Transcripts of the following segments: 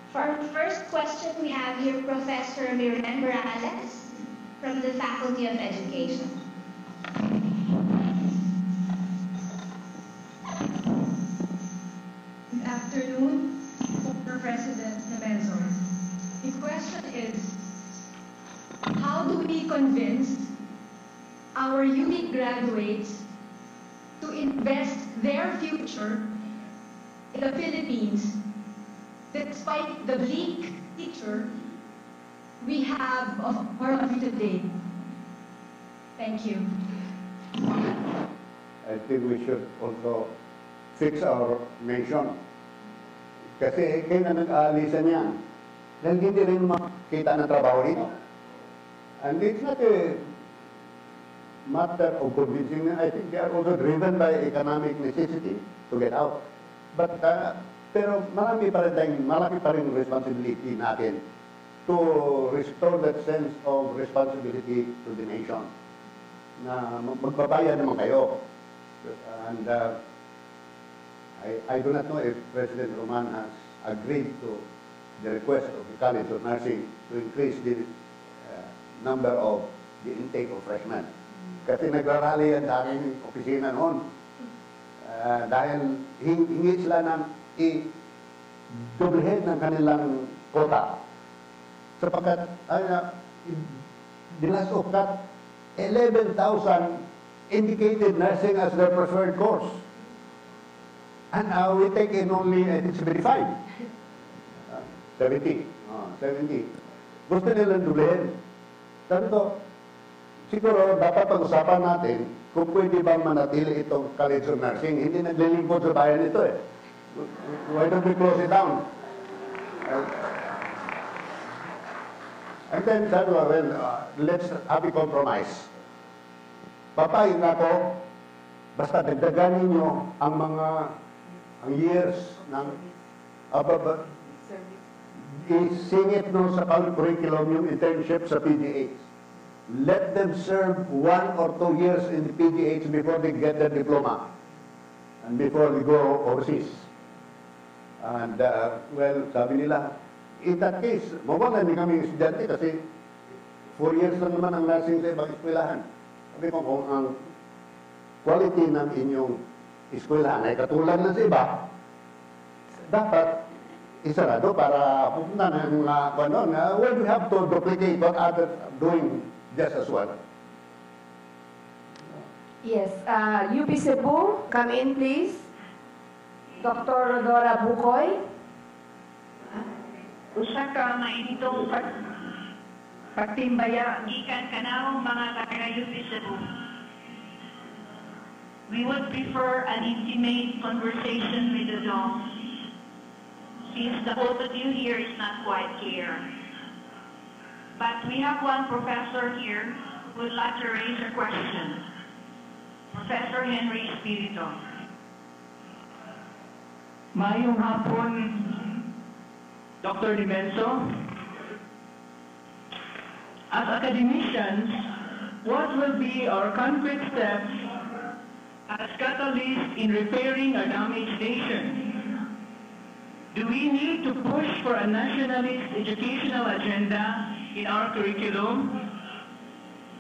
For our first question, we have here Professor Mirren Morales from the Faculty of Education. Good afternoon, former President Nemezo. The question is, how do we convince our UP graduates to invest their future in the Philippines despite the bleak picture we have of our country today? Thank you. I think we should also fix our nation. Kasi kayo na nag-aalisan yan. Dahil hindi rin makita ng trabaho rito. And it's not a matter of convincing them. I think they are also driven by economic necessity to get out. But, pero malaki pa rin responsibility natin to restore that sense of responsibility to the nation. Na magbabayad naman kayo. And I do not know if President Roman has agreed to the request of the College of Nursing to increase the number of the intake of freshmen. Kasi nagrarally yan sa aking opisina noon. Dahil hingi sila ng i-doblehead ng kanilang quota. Sapagkat, the last of that, 11,000 indicated nursing as their preferred course. And we take in only, I think, 75. 70. 70. Gusto nilang doblehin. Sabi ko, siguro dapat pag-usapan natin kung pwede bang manatili itong College of Nursing. Hindi naglilingkod sa bayan ito eh. Why don't we close it down? And then sabi ko, well, let's have a compromise. Papayag ako, basta dagdagan ninyo ang mga years ng isingit no sa curriculum yung internship sa PGH. Let them serve 1 or 2 years in the PGH before they get their diploma and before they go overseas. And, well, sabi nila, in that case, mawalan din kami estudyante kasi 4 years lang naman ang nursing sa ibang eskwelahan. Sabi ko, kung ang quality ng inyong eskwelahan ay katulad na sa iba, dapat isarado para pupunta ng mga kanon. Well, we have to duplicate what others are doing just as well. Yes, UP Cebu, come in please. Dr. Rodora Bukoy. Usa ka mainitong pagtimbaya gikan kanang mga taga-UP Cebu. We would prefer an intimate conversation with the dogs, since the both of you here is not quite clear. But we have one professor here who would like to raise a question. Professor Henry Espiritu. Mayong hapon, Dr. Dimenso. As academicians, what will be our concrete steps as catalysts in repairing our damaged nation? Do we need to push for a nationalist educational agenda in our curriculum?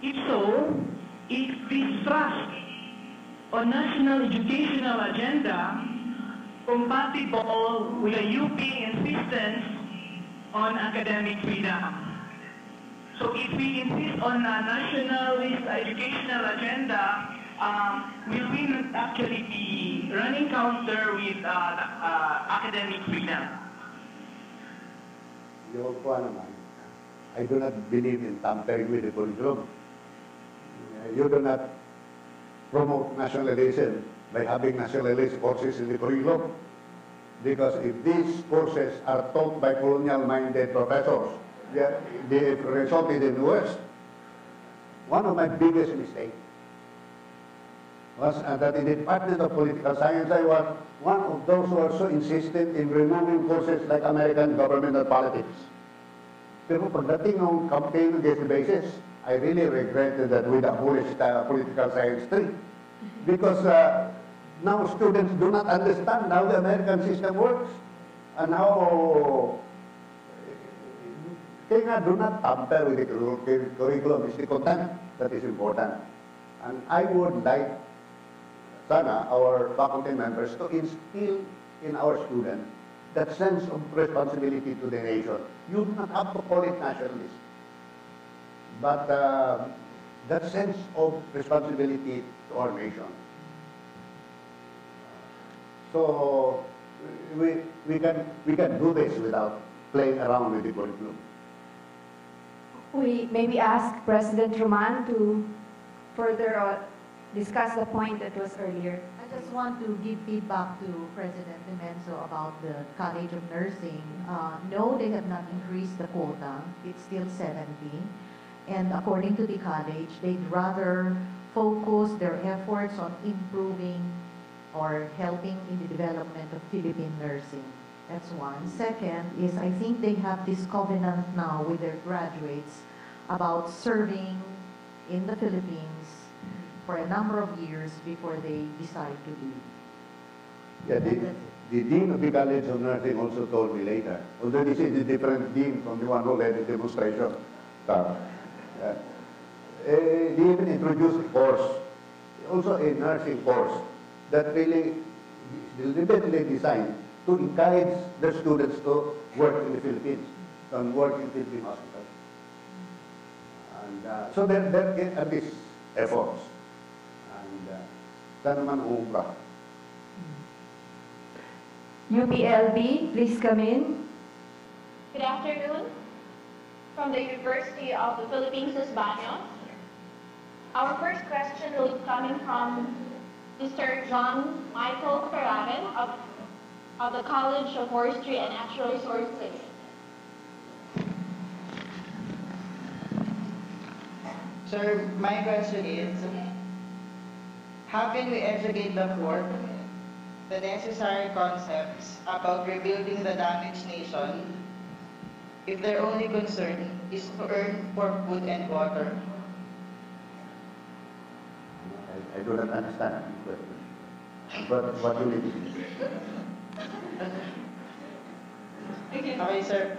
If so, is this thrust on national educational agenda compatible with a UP insistence on academic freedom? So if we insist on a nationalist educational agenda, will we not actually be running counter with academic freedom? Yung po naman, I do not believe in tampering with the curriculum. You do not promote nationalism by having nationalist courses in the curriculum. Because if these courses are taught by colonial-minded professors, they resulted in the worst. One of my biggest mistakes was that in the Department of Political Science, I was one of those who are so insistent in removing courses like American governmental politics. Pero pagdating ng campaign against the basis, I really regretted that we abolished political science 3. Because now students do not understand how the American system works and how Kaya nga, do not tamper with the curriculum. It's the content that is important. And I would like, sana, our faculty members to instill in our students that sense of responsibility to the nation. You do not have to call it nationalist, but that sense of responsibility to our nation. So we can do this without playing around with the curriculum. We maybe ask President Roman to further discuss the point that was earlier. I just want to give feedback to President Demenzo about the College of Nursing. No, they have not increased the quota. It's still 70. And according to the college, they'd rather focus their efforts on improving or helping in the development of Philippine nursing. That's one. Second is I think they have this covenant now with their graduates about serving in the Philippines for a number of years before they decide to leave. Yeah, the dean of the College of Nursing also told me later, although this is a different dean from the one who led the demonstration. They even introduced a course, also a nursing course, that really is deliberately designed to encourage their students to work in the Philippines, and work in Philippine hospitals. And so there are these efforts. And sana man uubra. UPLB, please come in. Good afternoon. From the University of the Philippines, Baños. Our first question will be coming from Mr. John Michael Caravan of the College of Forestry and Natural Resources. Sir, my question is, how can we educate the poor the necessary concepts about rebuilding the damaged nation if their only concern is to earn for food and water? I do not understand the question. But what do you mean? Okay, sir.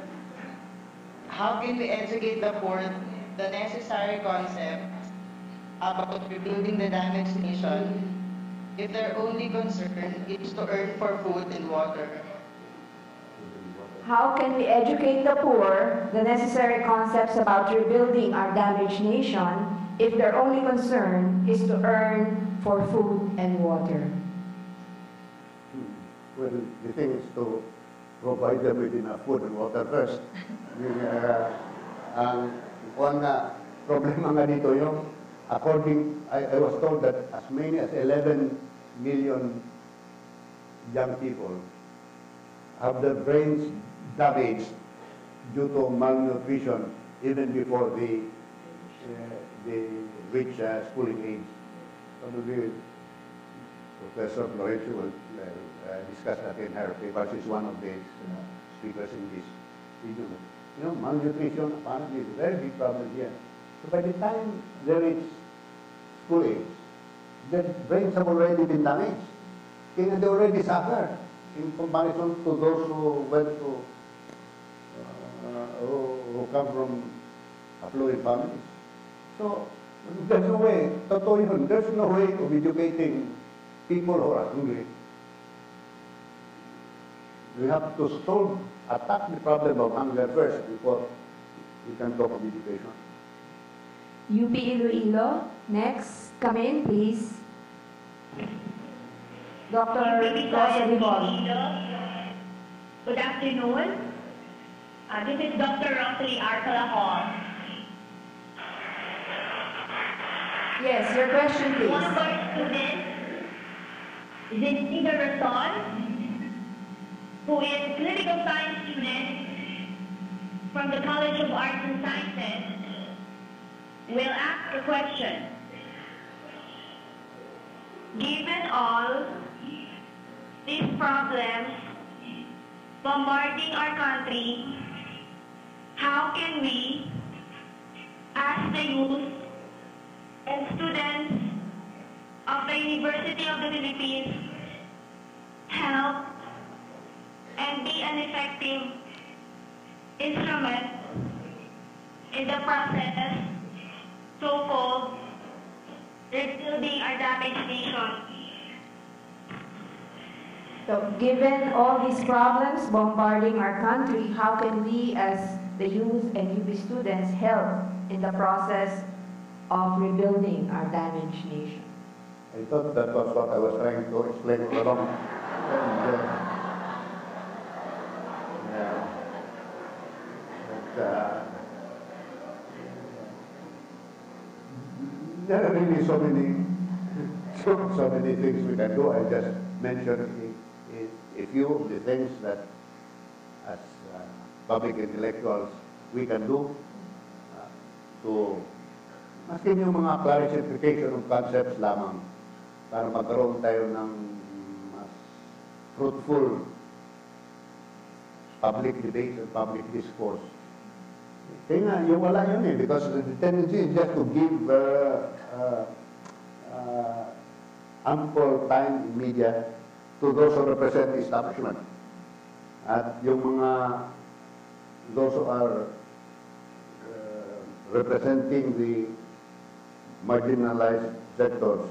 How can we educate the poor the necessary concepts about rebuilding the damaged nation if their only concern is to earn for food and water? How can we educate the poor the necessary concepts about rebuilding our damaged nation if their only concern is to earn for food and water? Well, the thing is to provide them with enough food and water first. One problema nga dito yung, I was told that as many as 11 million young people have their brains damaged due to malnutrition even before they reach schooling age. Probably Professor Florencio will discuss that in her paper. She's one of the speakers in this video. You know, malnutrition apparently is a very big problem here. So by the time they reach school age, their brains have already been damaged. They already suffer in comparison to those who went to, who come from affluent families. So there's no way, totoo yun, there's no way of educating people who are hungry. We have to attack the problem of hunger first before we can talk of education. UP Iloilo, next. Come in, please. Dr. Rosa Dibon. Good afternoon. This is Dr. Rosalie Arcalahon. Yes, your question, please. One of our students is Ida Rason, who is a clinical science student from the College of Arts and Sciences, will ask a question. Given all these problems bombarding our country, how can we, as the youth and students of the University of the Philippines, help and be an effective instrument in the process, so-called rebuilding our damaged nation. So, given all these problems bombarding our country, how can we as the youth and UP students help in the process of rebuilding our damaged nation? I thought that was what I was trying to explain all along. And, there are really so many things we can do. I just mentioned a few of the things that as public intellectuals we can do to maskin yung mga clarification of concepts lamang para magkaroon tayo ng mas fruitful public debate and public discourse. Kaya nga, yung wala yun eh, because the tendency is just to give ample time in media to those who represent the establishment. At yung mga, those who are representing the marginalized sectors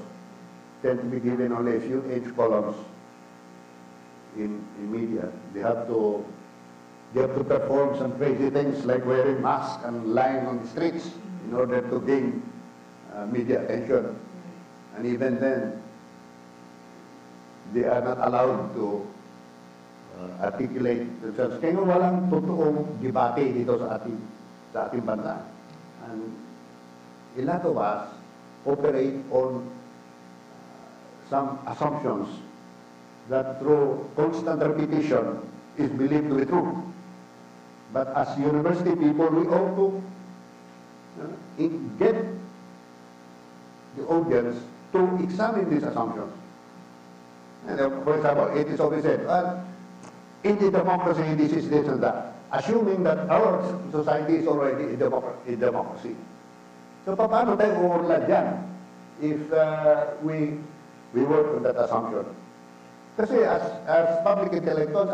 tend to be given only a few H columns in media. They have to perform some crazy things like wearing masks and lying on the streets in order to gain media attention. And even then, they are not allowed to articulate themselves. Kaya walang totoong debate dito sa ating bansa. And a lot of us operate on some assumptions that through constant repetition is believed to be true. But as university people, we ought to get the audience to examine these assumptions. And for example, it is always said, in the democracy, this is this and that, assuming that our society is already a democracy. So paano tayo uurlad yan if we work on that assumption? Kasi as public intellectuals,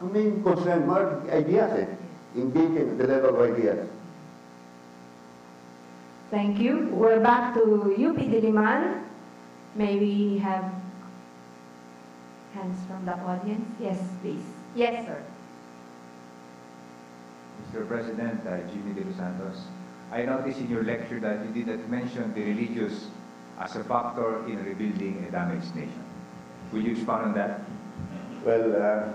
ang main concern mo are ideas engaging the level of ideas. Thank you. We're back to UP Diliman. May we have hands from the audience? Yes, please. Yes, sir. Mr. President, Jimmy De Los Santos, I noticed in your lecture that you did not mention the religious as a factor in rebuilding a damaged nation. Will you expound on that? Well,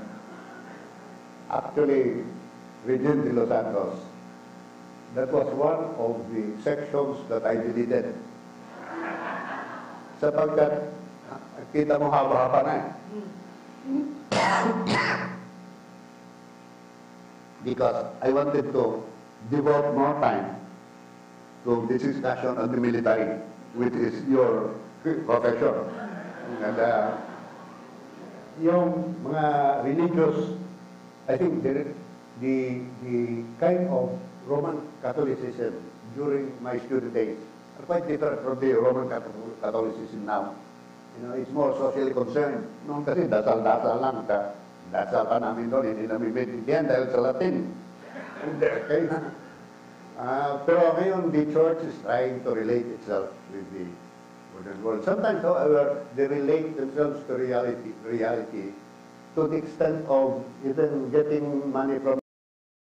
actually, Regent De Los Santos, that was one of the sections that I deleted. Sapagkat, kita mo haba-haba na eh. Because I wanted to devote more time to this discussion on the military, which is your profession. And yung mga religious, I think the kind of Roman Catholicism during my student days are quite different from the Roman Catholicism now. You know, it's more socially concerned. Noong kasi dasal-dasal lang. Dasal pa namin doon, hindi namin maintindihan dahil sa Latin. Pero ngayon, the church is trying to relate itself with the modern world. Sometimes, however, they relate themselves to reality to the extent of even getting money from